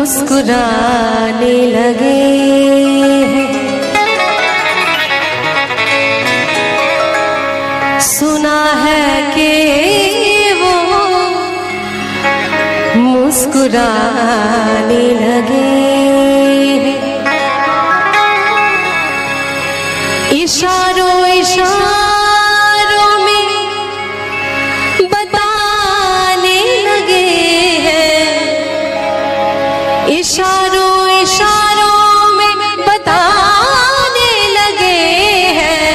मुस्कुराने लगे हैं। सुना है कि वो मुस्कुराने लगे हैं। इशारों इशारों में बताने लगे हैं। इशारों इशारों में बताने लगे हैं।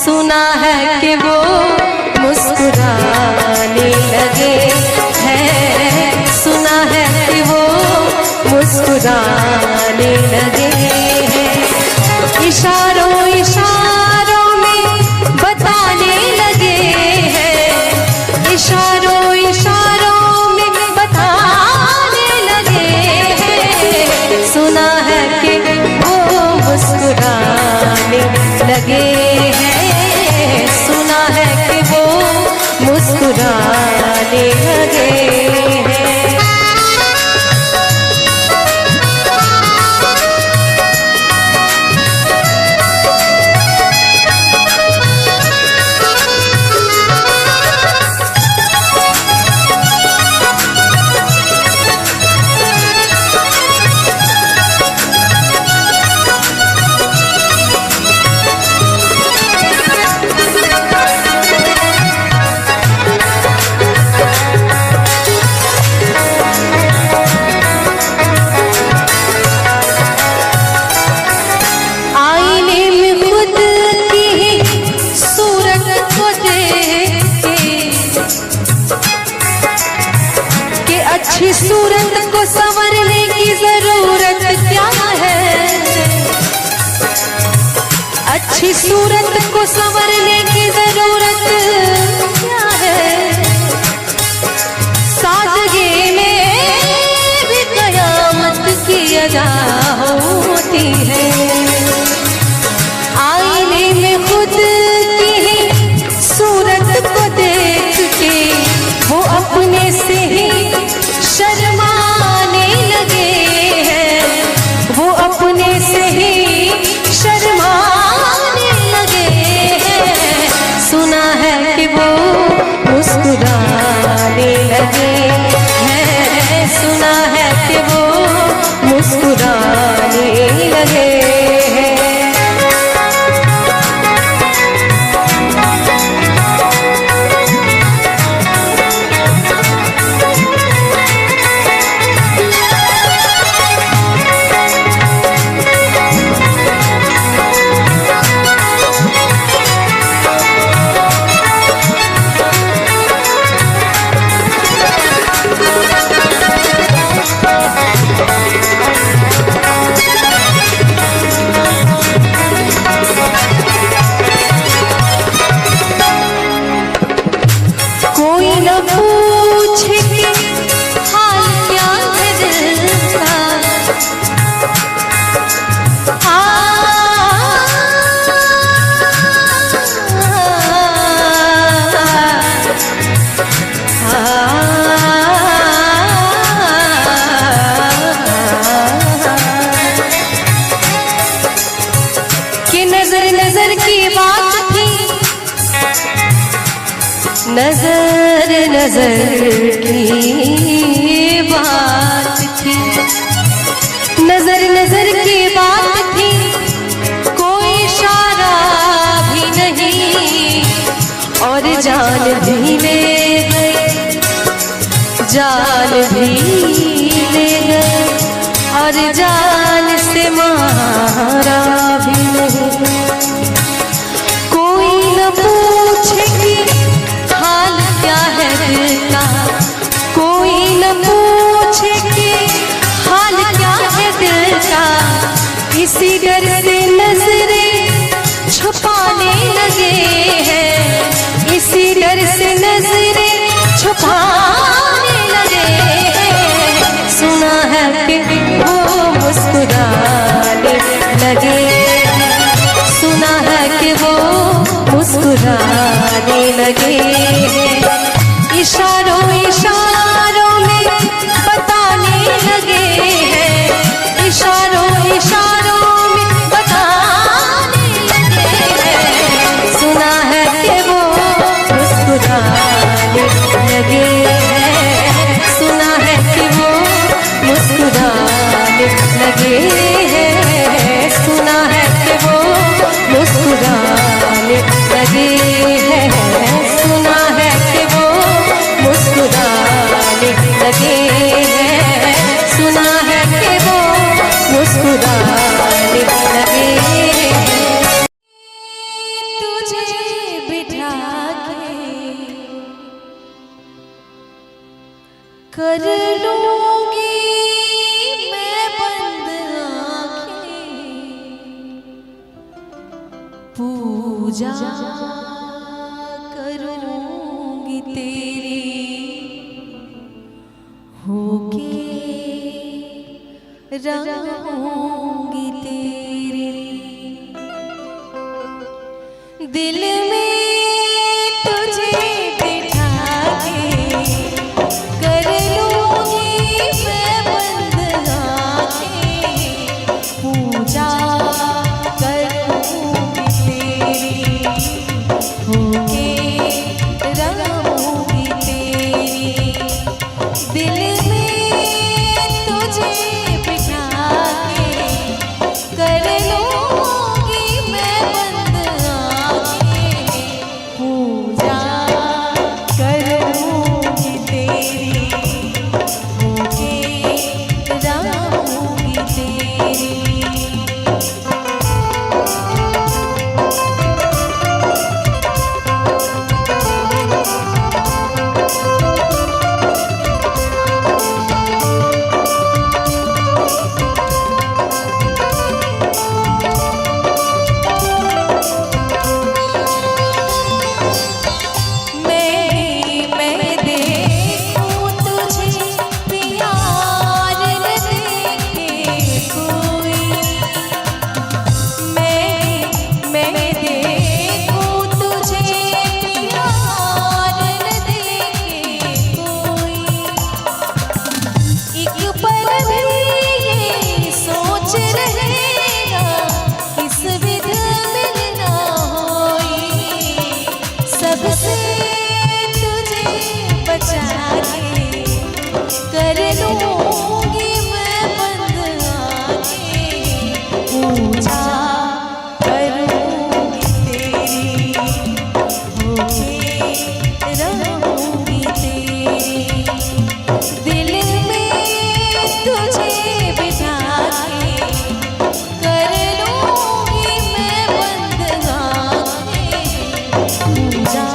सुना है कि वो मुस्कुराने लगे हैं। सुना है कि वो मुस्कुराने लगे हैं। इशारों इशारों में बताने लगे हैं। इशारों इशारों में बताने लगे हैं। सुना है कि वो मुस्कुराने लगे हैं। सुना है कि वो मुस्कुराने लगे हैं। अच्छी सूरत को संवरने की जरूरत क्या है। अच्छी सूरत को संवरने की जरूरत क्या है। सादगी में भी कयामत की अदा होती है। आईने में खुद की ही सूरत को देख के वो अपने से ही शर्माने लगे हैं। वो अपने से ही शर्माने लगे हैं। सुना है कि वो मुस्कुराने लगे हैं। सुना है कि वो मुस्कुराने लगे हैं। नजर नजर की बात थी। नजर नजर की बात थी। कोई इशारा भी नहीं और जान भी ले गए। जान भी ले गए और जान से मारा भी नहीं। कोई न पूछे कि हाल क्या है दिल का। कोई न पूछे कि हाल क्या है दिल का। इसी डर से नजरें छुपाने लगे हैं। इसी डर से नजरें छुपाने लगे हैं। सुना है कि वो मुस्कुराने लगे हैं। सुना है कि वो मुस्कुराने लगे हैं। इशारों इशारों में बताने लगे हंसते हैं, सुना है कि वो मुस्कुराने लगे हैं, सुना है कि वो मुस्कुराने लगे हैं। तुझे बिठा के कर लूंगी मैं बंद आँखें, पूजा करूंगी तेरी, होके रहूंगी तेरी। दिल में तुझे बिठा के कर लूंगी मैं बंद आँखें, पूजा करूंगी तेरी, होके रहूंगी तेरी। दिल में तुझे बिठा के कर लूंगी मैं बंद आँखें, पूजा करूंगी तेरी, होके रहूंगी तेरी। मैं देखूं तुझे प्यार न देखे कोई, मैं देखूं तुझे प्यार न देखे कोई। एक पल भी ये सोच रहेगा किस विध मिलना होई, सबसे तुझे बचा के कर लूंगी मैं बंद आँखें, पूजा करूंगी तेरी, होके रहूंगी तेरी। दिल में तुझे बिठा के कर लूंगी मैं बंद आँखें, पूजा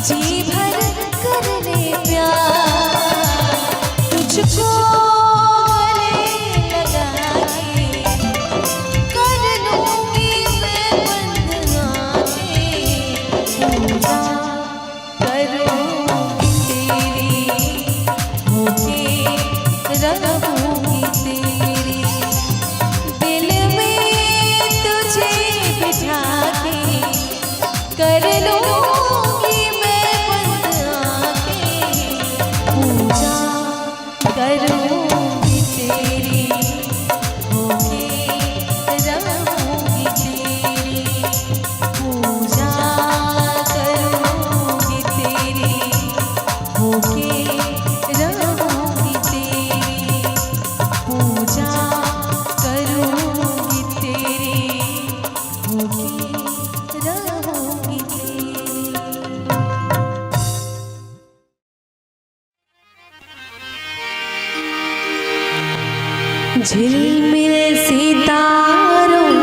जी भर कर ले प्यार, तुझको गले लगा के कर लूंगी मैं बंद आंखें, पूजा करूंगी तेरी, होके रहूंगी तेरी, दिल में तुझे बिठा के कर लूंगी मैं बंद आंखें, पूजा करूंगी तेरी, होके रहूंगी तेरी, पूजा करूंगी तेरी, होके रहूंगी तेरी, पूजा करूंगी तेरी, होके रहूंगी तेरी। झिलमिल सितारों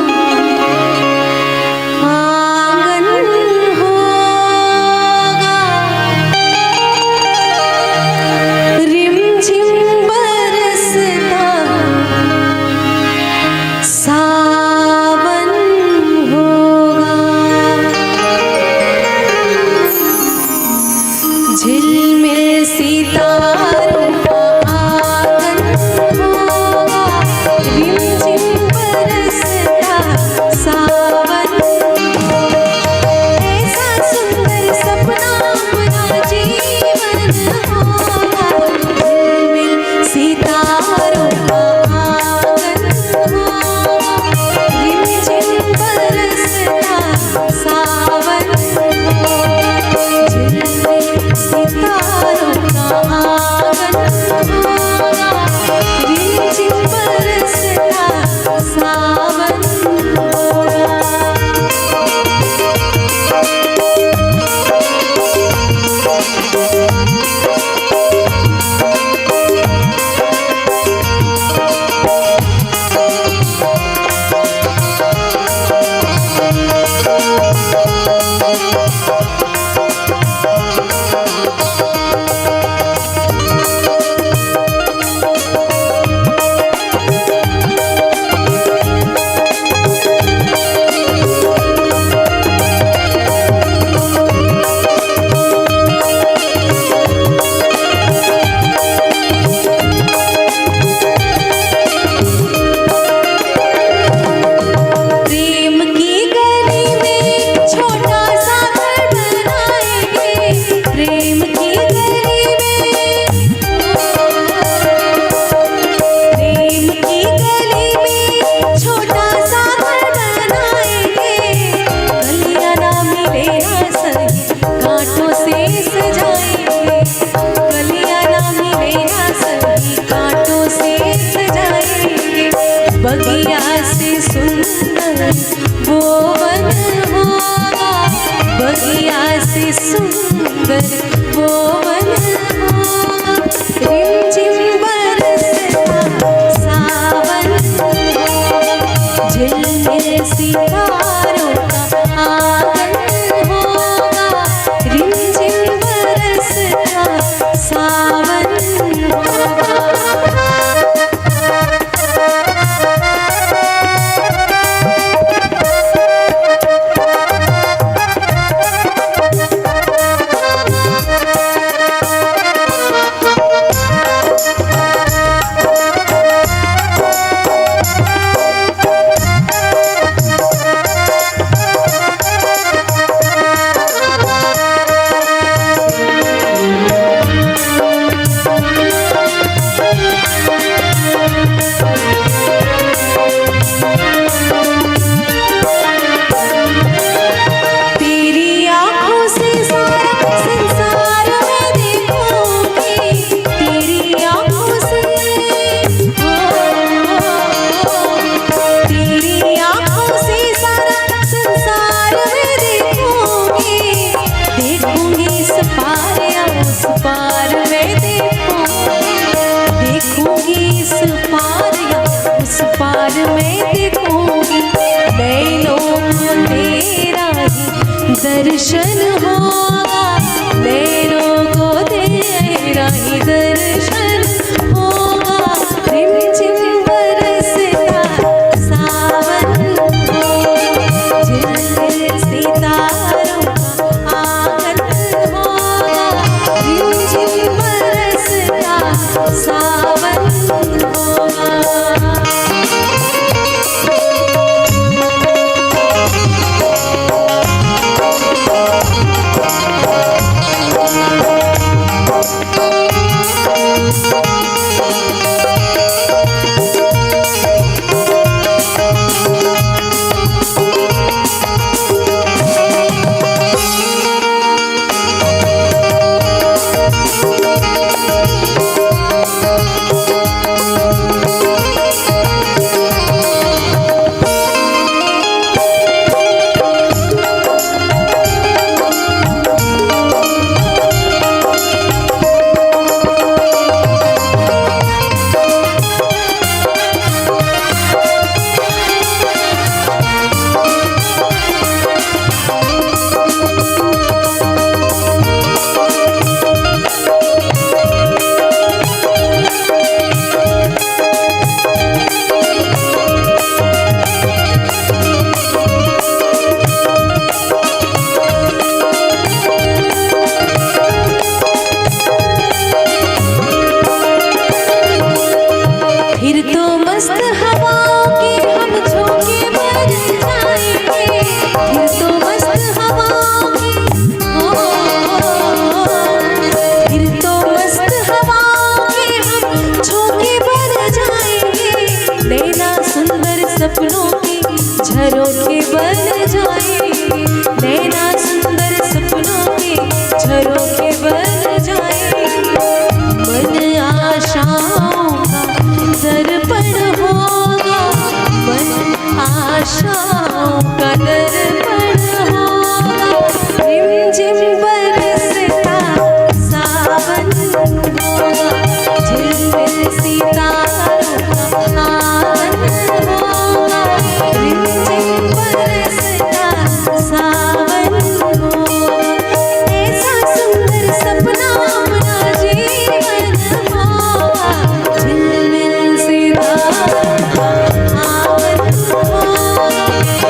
आंगन होगा, रिमझिम बरसता सावन होगा, झिलमिल सितारों आंगन होगा, रिमझिम बरसता सावन, ऐसा सुंदर सपना अपना जीवन होगा, झिलमिल सितारों आंगन होगा, रिमझिम बरसता सावन होगा, झिलमिल सितारों आंगन होगा, रिमझिम बरसता सावन होगा। प्रेम की गली में छोटा सा घर बनाएंगे, प्रेम की गली में, प्रेम की गली में छोटा सा घर बनाएंगे, गलियां ना मिले ना सही कांटों से सजाएंगे, गलियां ना मिले ना सही कांटों से सजाएंगे, बगिया से सुंदर वो वन होगा, बगिया से सुंदर वो वन होगा, रिमझिम बरसता सावन होगा, झिलमिल सितारों का आंगन होगा, रिमझिम बरसता सावन होगा। दर्शन होगा परों के बन जाएगी। मन आशाओं का दर्पण होगा, मन आशाओं का दर्पण होगा। रिमझिम बरसता सावन होगा, झिलमिल सितारों का आंगन होगा। रिमझिम बरसता सावन होगा, ऐसा सुंदर सपना अपना जीवन होगा। झिलमिल सितारों का आंगन होगा,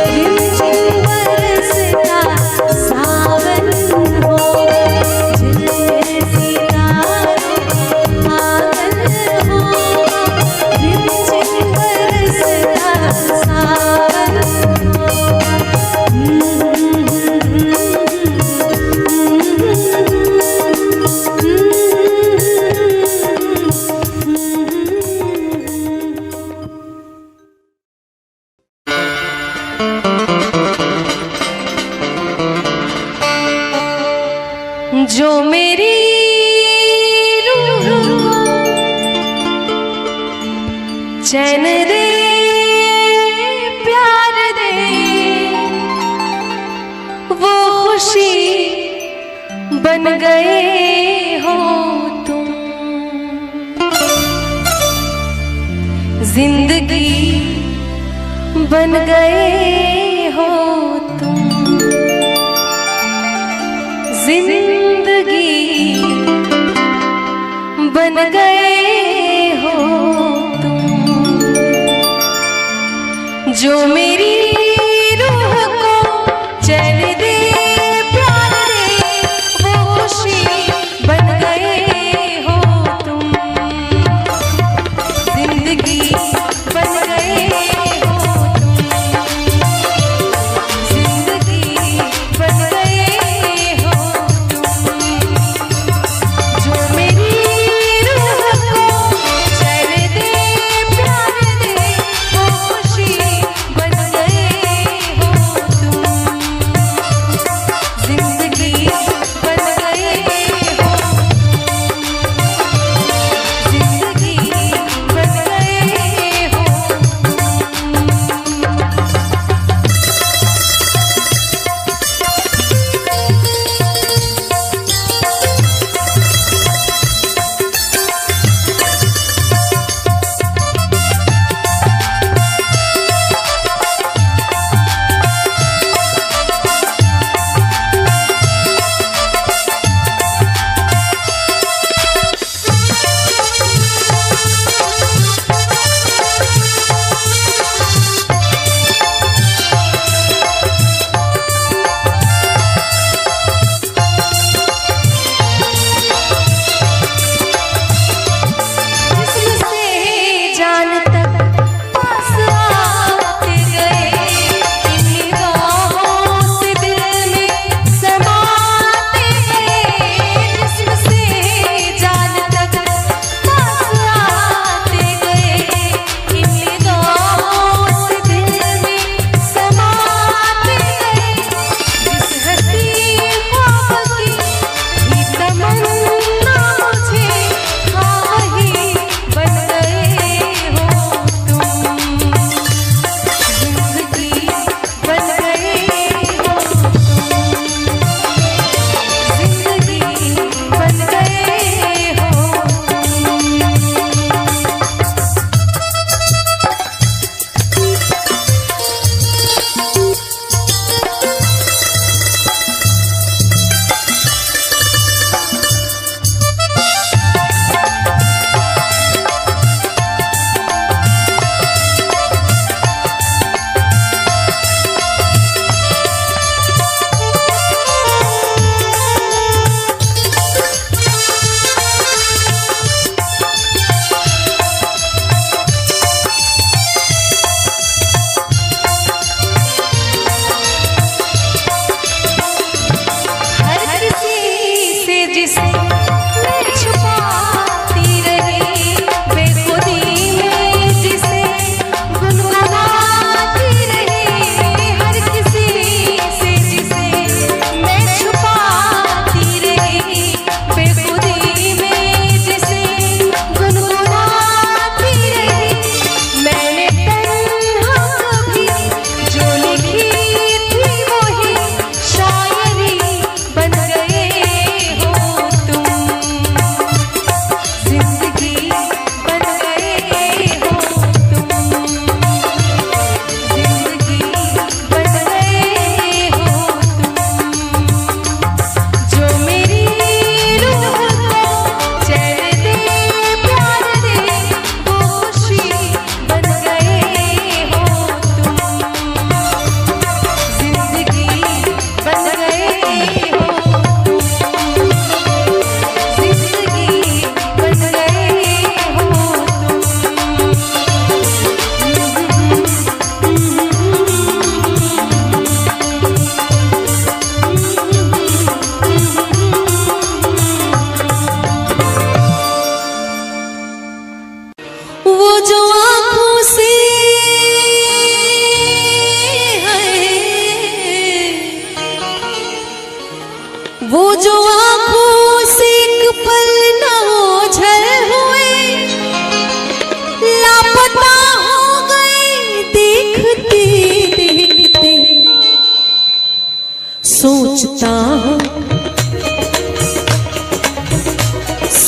रिमझिम बरसता सावन होगा। झिलमिल सितारों का आंगन होगा, रिमझिम बरसता सावन होगा। जो मेरी रूह को चैन दे, प्यार दे, वो खुशी बन गए हो तुम। जिंदगी बन गए हो तुम। जिंदगी बन गए हो तुम। जो मेरी रूह को चैन दे, प्यार दे, वो खुशी बन गए हो तुम। जिंदगी बन गए हो तुम। जिंदगी बन गए हो तुम। जो मेरी रूह को चैन दे, प्यार दे, वो खुशी बन गए हो तुम। जिंदगी बन गए हो तुम। जिंदगी बन गए हो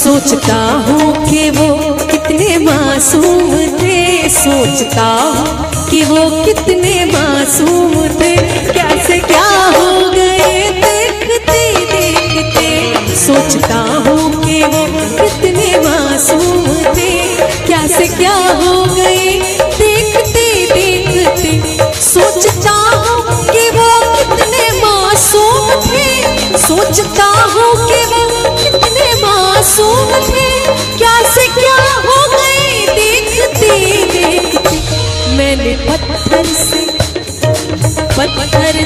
सोचता हूँ कि वो कितने मासूम थे, सोचता हूँ कि वो कितने मासूम थे, क्या से क्या हो गए देखते देखते। सोचता हूँ कि वो कितने मासूम थे, क्या से क्या हो गए देखते देखते। सोचता हूँ कि वो कितने मासूम थे, सोचता हूँ कि वो कितने मासूम थे, क्या से क्या हो गए देखते देखते। मैंने पत्थर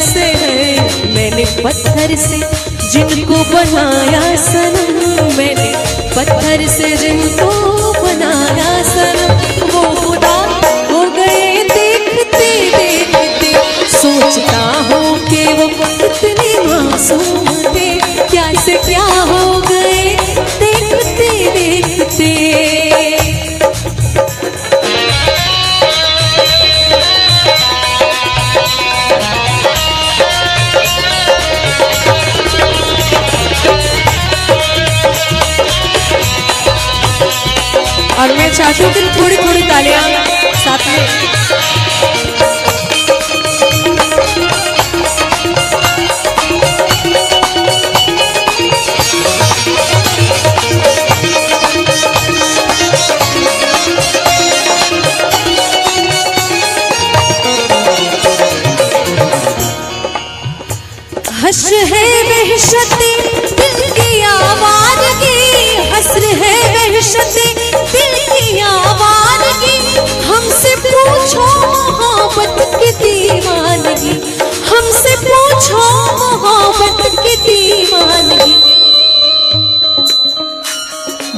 से है, मैंने पत्थर से जिनको बनाया सनम, मैंने पत्थर से जिनको बनाया सनम, वो खुदा हो गए देखते देखते। सोचता हूँ कि वो कितने मासूम थे, क्या से क्या हो गए देखते देखते। और मैं चाहती हूँ कि थोड़ी थोड़ी तालियां साथ में। हश है वहशते दिल की आवाज़गी, हसर है वहशते दिल की आवाज़गी। हमसे पूछो मोहब्बत की दीवानगी, हमसे पूछो मोहब्बत की दीवानगी।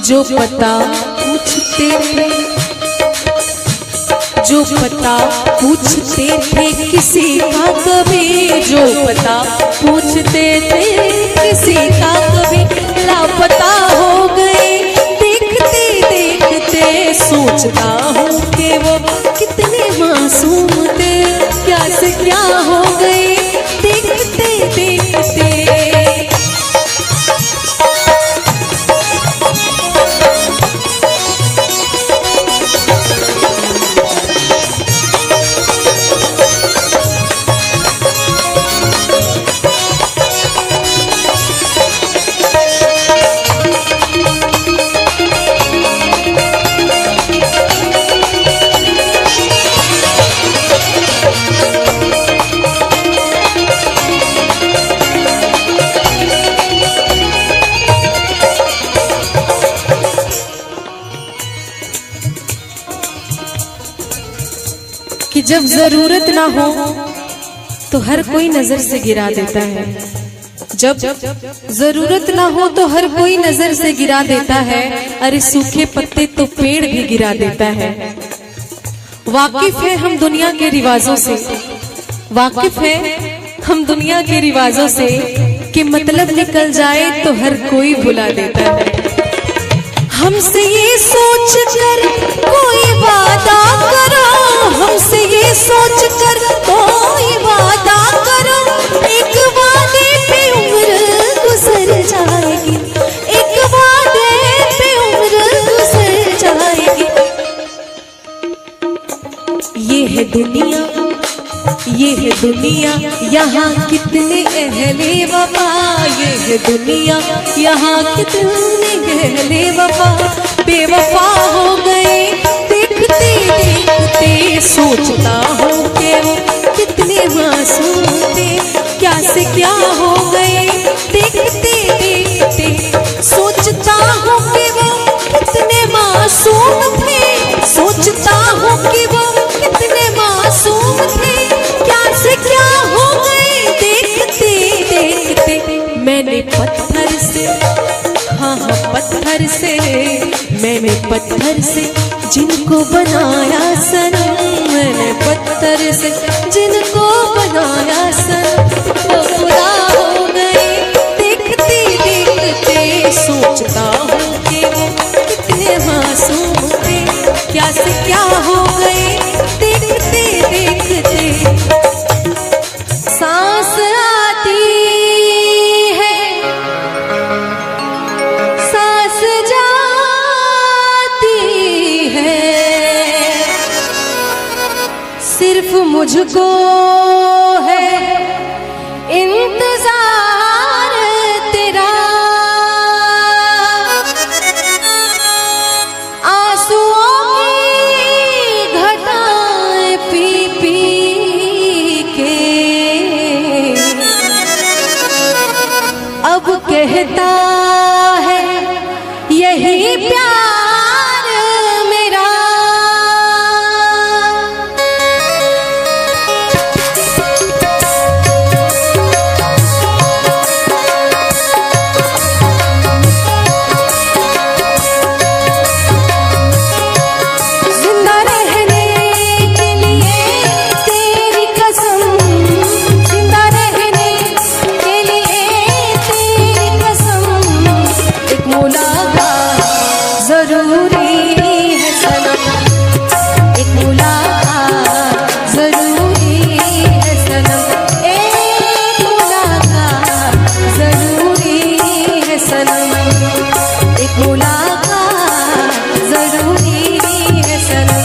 जो पता पूछते थे, जो पता पूछते थे किसी का कभी, जो पता पूछते थे किसी का कभी, लापता हो गए देखते देखते। सोचता हूँ कि वो कितने मासूम थे, क्या से क्या हो गए देखते देखते। कि जब जरूरत ना हो तो हर कोई नजर से गिरा देता है, जब जरूरत ना हो तो हर कोई नजर से गिरा देता है। अरे सूखे पत्ते तो पेड़ भी गिरा देता है। वाकिफ है हम दुनिया के रिवाजों से, वाकिफ है हम दुनिया के रिवाजों से, कि मतलब निकल जाए तो हर कोई भुला देता है। हमसे ये सोच कर कोई वादा करो, हमसे ये सोच कर कोई वादा करो, एक वादे पे उम्र गुजर जाएगी, एक वादे पे उम्र गुजर जाएगी। ये है दुनिया, ये है दुनिया, यहाँ कितने अहले वफा, ये है दुनिया, यहाँ कितने अहले वफा बेवफा हो गए देखते देखते। सोचता हूँ कि वो कितने मासूम थे, क्या से क्या हो गए देखते देखते। सोचता हूँ कि वो कितने मासूम थे, सोचता हूँ कि वो कितने मासूम थे, क्या से क्या हो गए देखते देखते। मैंने पत्थर से, हाँ हाँ पत्थर से, मैंने पत्थर से जिनको बनाया सनम, मैंने पत्थर से जिनको बनाया सनम, वो खुदा हो गए देखते देखते। सोचता हूँ कि वो कितने मासूम थे, क्या से क्या हो गए देखते देखते। सांस आती है, सांस जा मुझको है इंतजार तेरा, आंसुओं की घटाएं पी पी के अब कहता है यही प्यार मेरा। जिंदा रहने के लिए तेरी कसम, जिंदा रहने के लिए तेरी कसम, एक मुलाकात जरूरी है सनम, एक मुलाकात जरूरी है सनम, एक मुलाकात जरूरी है सनम, एक मुलाकात जरूरी है सनम।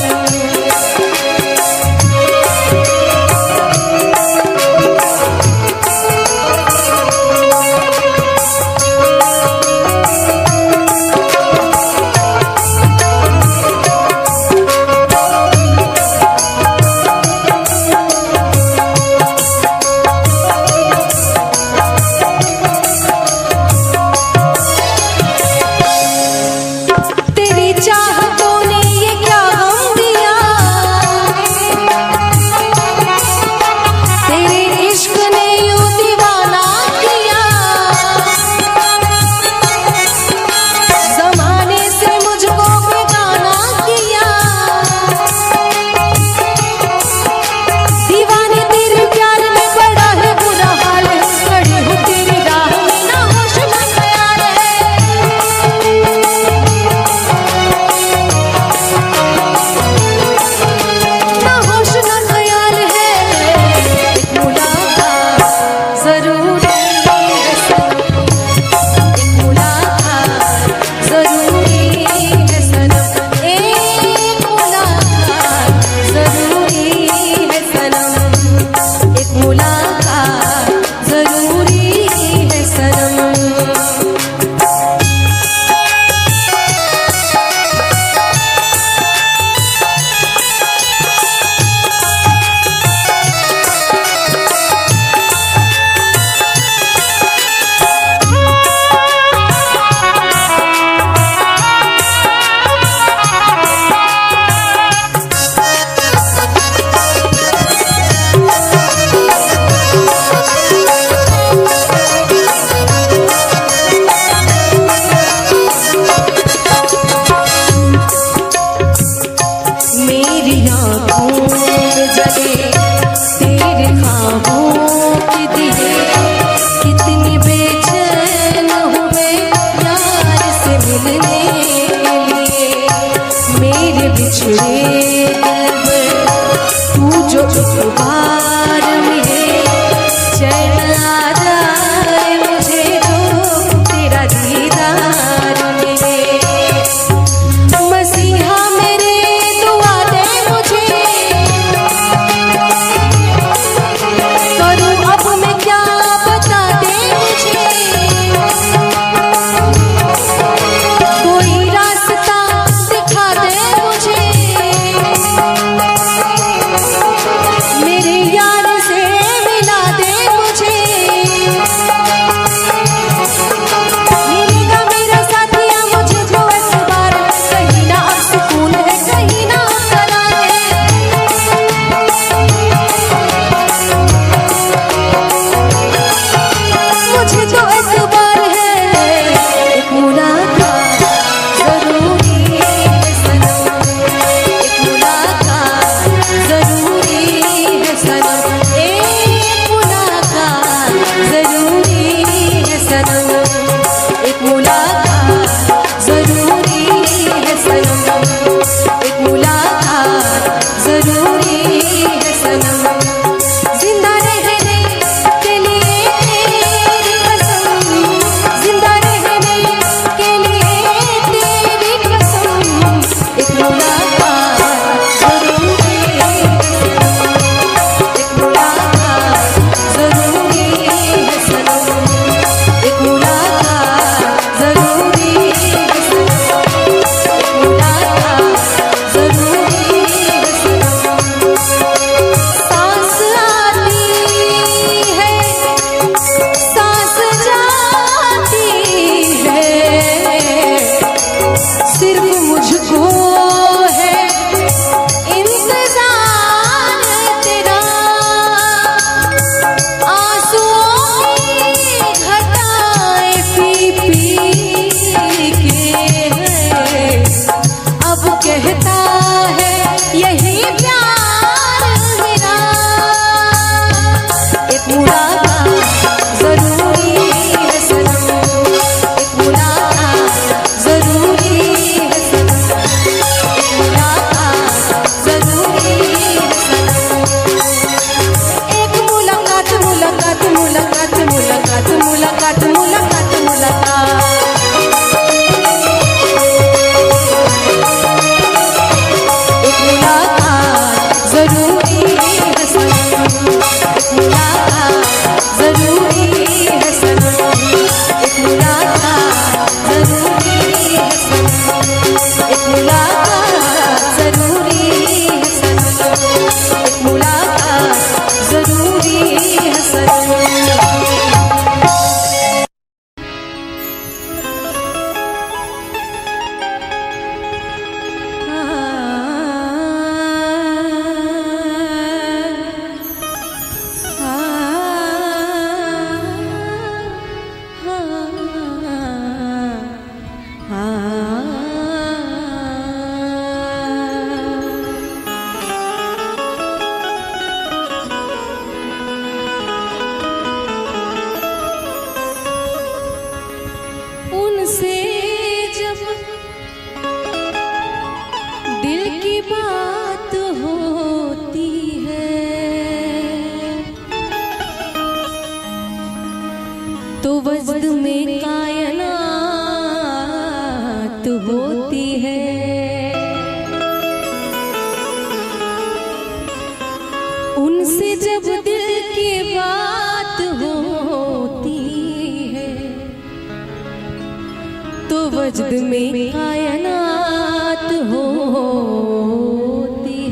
वजद में कायनात होती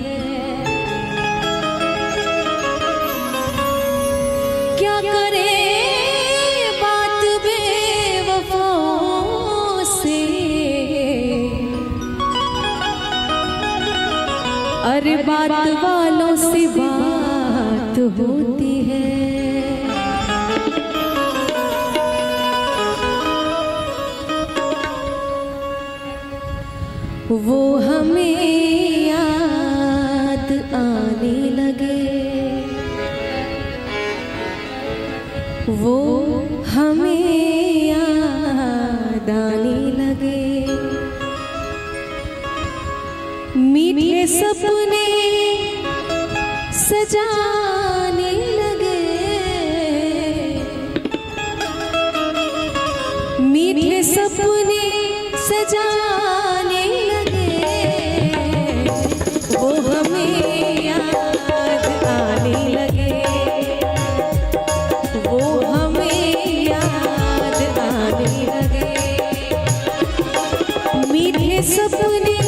है। क्या करे बात बेवफाओं से, अरे बात वालों से बात होती है। वो हमें याद आने लगे, वो हमें याद आने लगे। मीठे सपने सजाने लगे, मीठे सपने सजाने लगे। वो हमें याद आने लगे, वो हमें याद आने लगे। मीठे सपने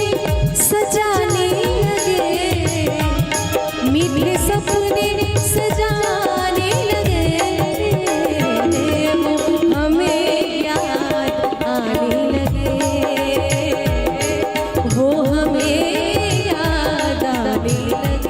सजाने लगे, मीठे सपने सजाने लगे। वो हमें याद आने लगे, वो हमें याद आने लगे।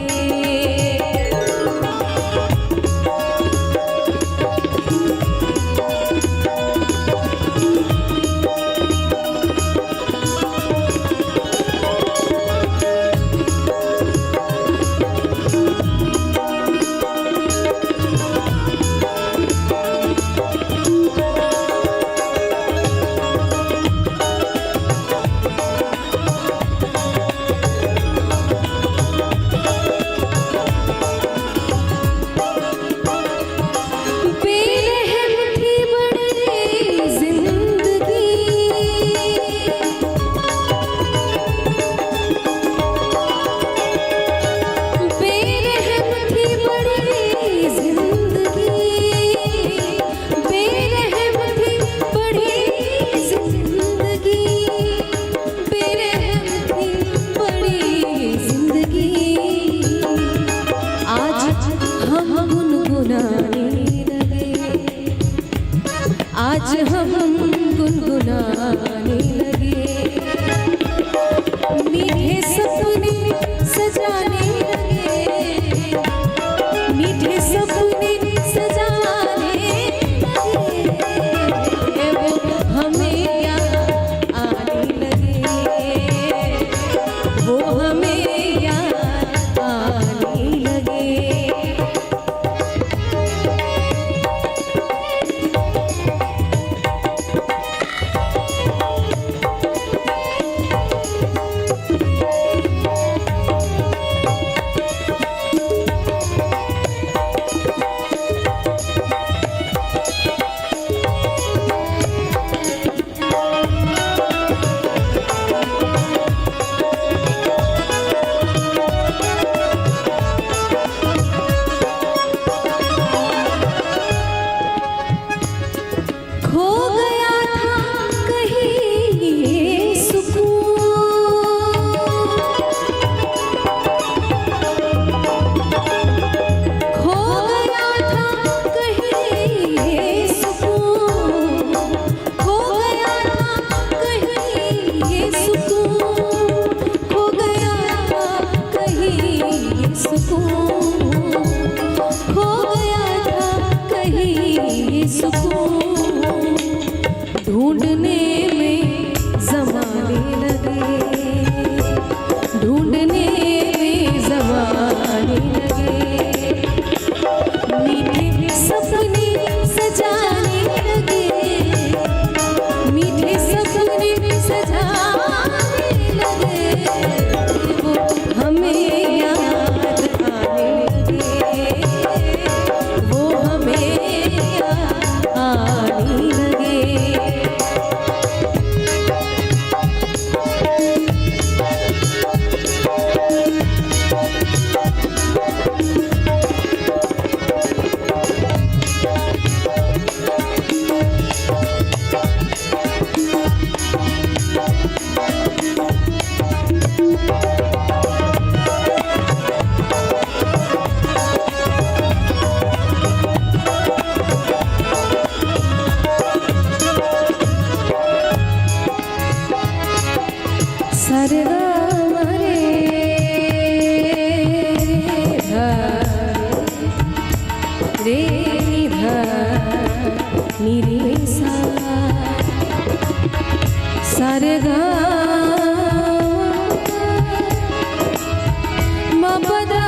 आज हम गुनगुनाने लगे, मीठे सपने सजाने लगे, मीठे सपने सजाने लगे। वो हमें याद आने लगे, वो हमें याद आने लगे। खो गया था कहीं ये सुकून, खो गया था कहीं ये सुकून, खो गया था कहीं ये सुकून, खो गया था कहीं ये सुकून, खो गया था कहीं ये सुकून। ढूंढने में ज़माने लगे, ढूंढने में ज़माने लगे। मीठे सपने सजाने लगे, मीठे सपने सजाने लगे। वो हमें याद आने लगे, वो हमें याद आने लगे। सारे रे धा रे नि धा नि रे सा सारे गा म पदा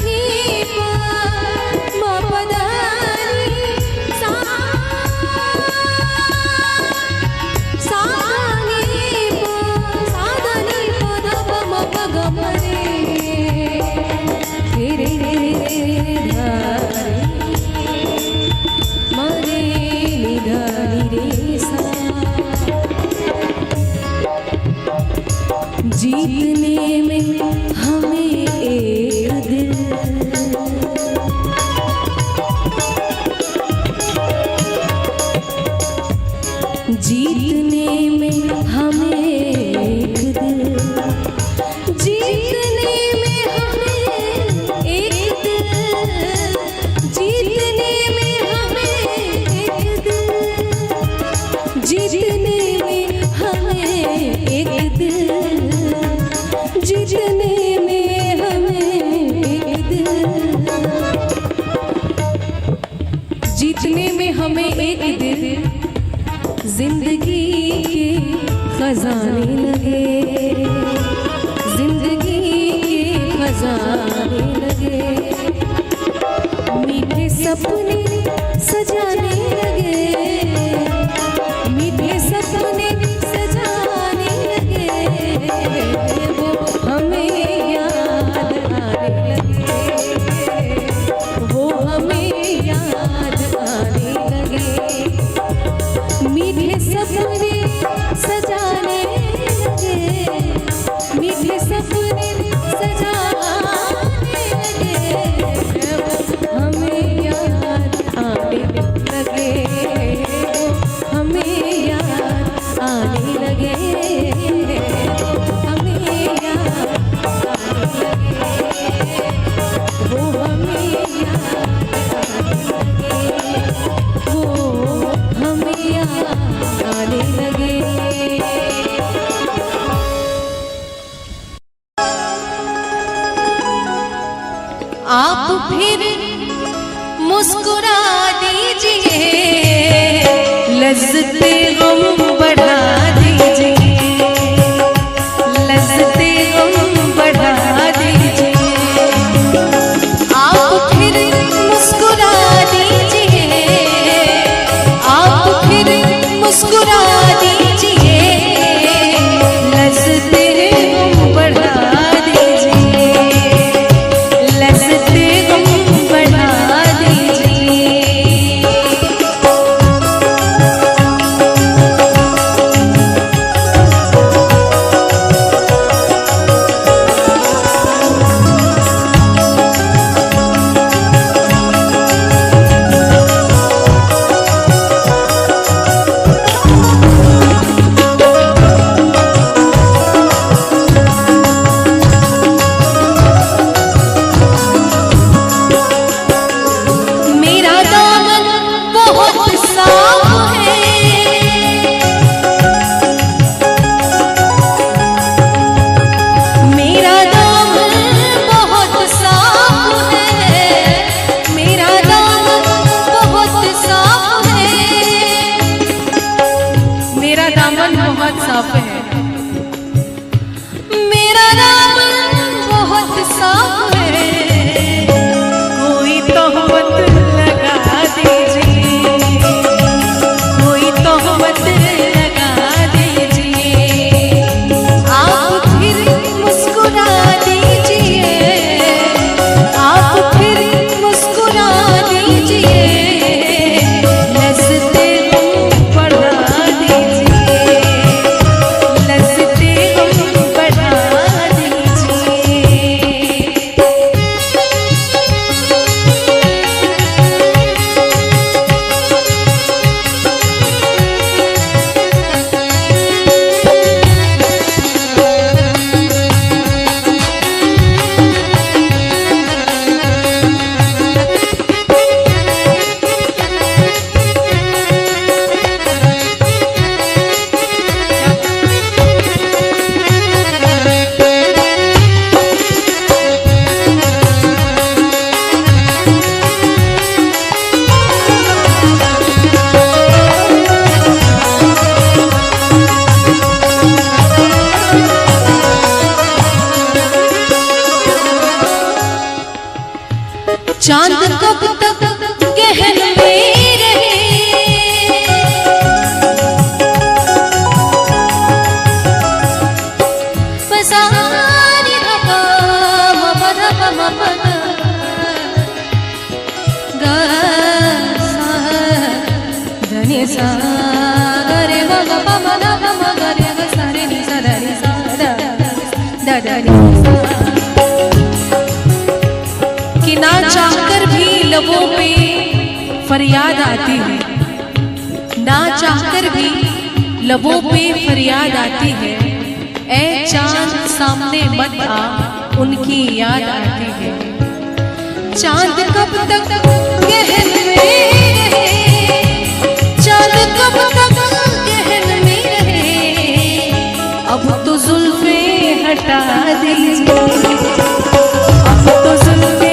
नि पा म पदा नि सा सा नि पा सा दा नि प द प म प ग म रे रे रे रे धा म रे नि धा नि रे सा। जीतने में हमें एक दिल जीतने में हमें एक दिल जीतने में हमें एक दिल जीतने में हमें एक दिल जीतने में हमें एक दिल जीतने में हमें एक दिल जीतने में हमें एक दिल जिंदगी के खजाने लगे जिंदगी के खजाने लगे मीठे सपने सजाने लगे मीठे सपने सजाने लगे वो हमें याद आने लगे वो हमें याद आने लगे मीठे सपने सजाने लगे मीठे सपने सजाने लगे हमें याद आने लगे हमें याद आने लगे हमें याद आने लगे वो हमें याद आने लगे वो हमें याद आने लगे। आप फिर मुस्कुरा दीजिए लज़्ज़ते गम बढ़ा दीजिए लज़्ज़ते गम बढ़ा दीजिए आप फिर मुस्कुरा दीजिए आप फिर मुस्कुरा दीजिए लज़्ज़ते गम बढ़ा दीजिए लज़्ज़ते गम बढ़ा दीजिए। मेरा दामन बहुत साफ है मेरा दामन बहुत साफ है मेरा दामन बहुत साफ है मेरा दामन बहुत साफ है मेरा दामन बहुत साफ है कोई तोहमत लगा दीजिए कोई तोहमत लगा दीजिए आप फिर मुस्कुरा दीजिए आप फिर मुस्कुरा दीजिए लज़्ज़ते गम बढ़ा दीजिए चांद कब तक गहन में रहे, बसारी धपा मपधप मपध गा सा धनि सा गरे मग पम धप मगरे ग सारे नि सा धनि सा दा दा नि सा। कि ना चाहकर भी लबों पे फरियाद आती है, ना चाहकर भी लबों पे फरियाद आती है, ऐ चांद सामने मत आ उनकी याद आती है। चांद कब तक गहन में रहे, चांद कब तक गहन में रहे, अब तो जुल्फे हटा दीजिए, अब तो जुल्फे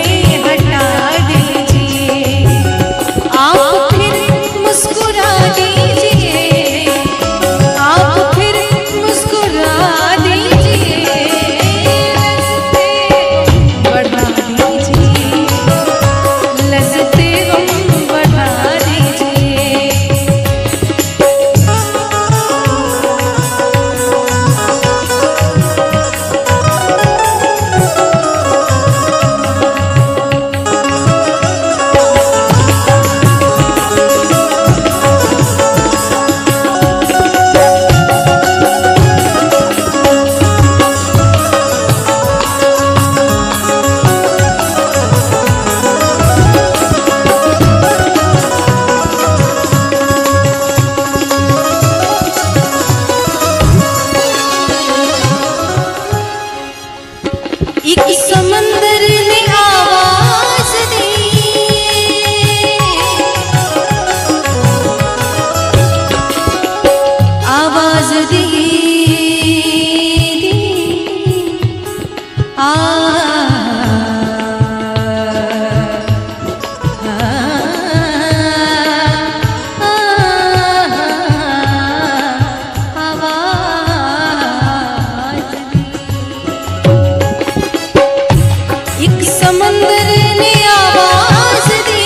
समंदर ने आवाज दी, आवाज दी, समंदर ने आवाज दी,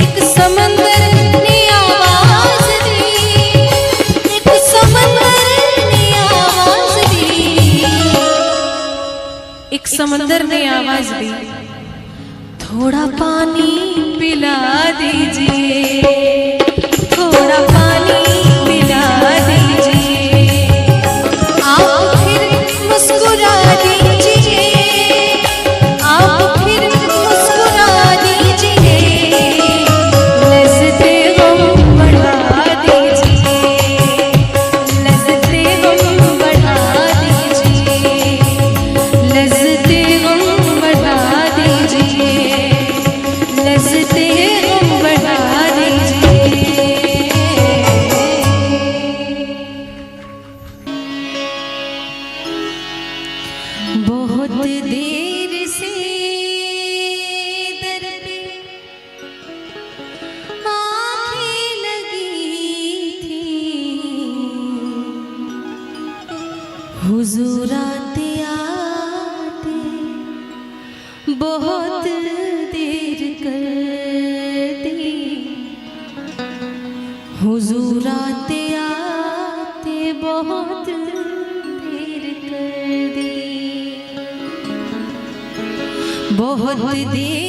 एक समंदर ने आवाज दी, एक समंदर ने आवाज दी, एक समंदर ने आवाज दी, थोड़ा पानी पिला दीजिए, थोड़ा पानी पिला दीजिए, आप फिर मुस्कुरा दीजिए, बहुत देर से दर पे आँखें लगी थी, हुजूर आते आते बहुत देर कर दी, हुजूर आते आते बहुत देर कर दी, बहुत देर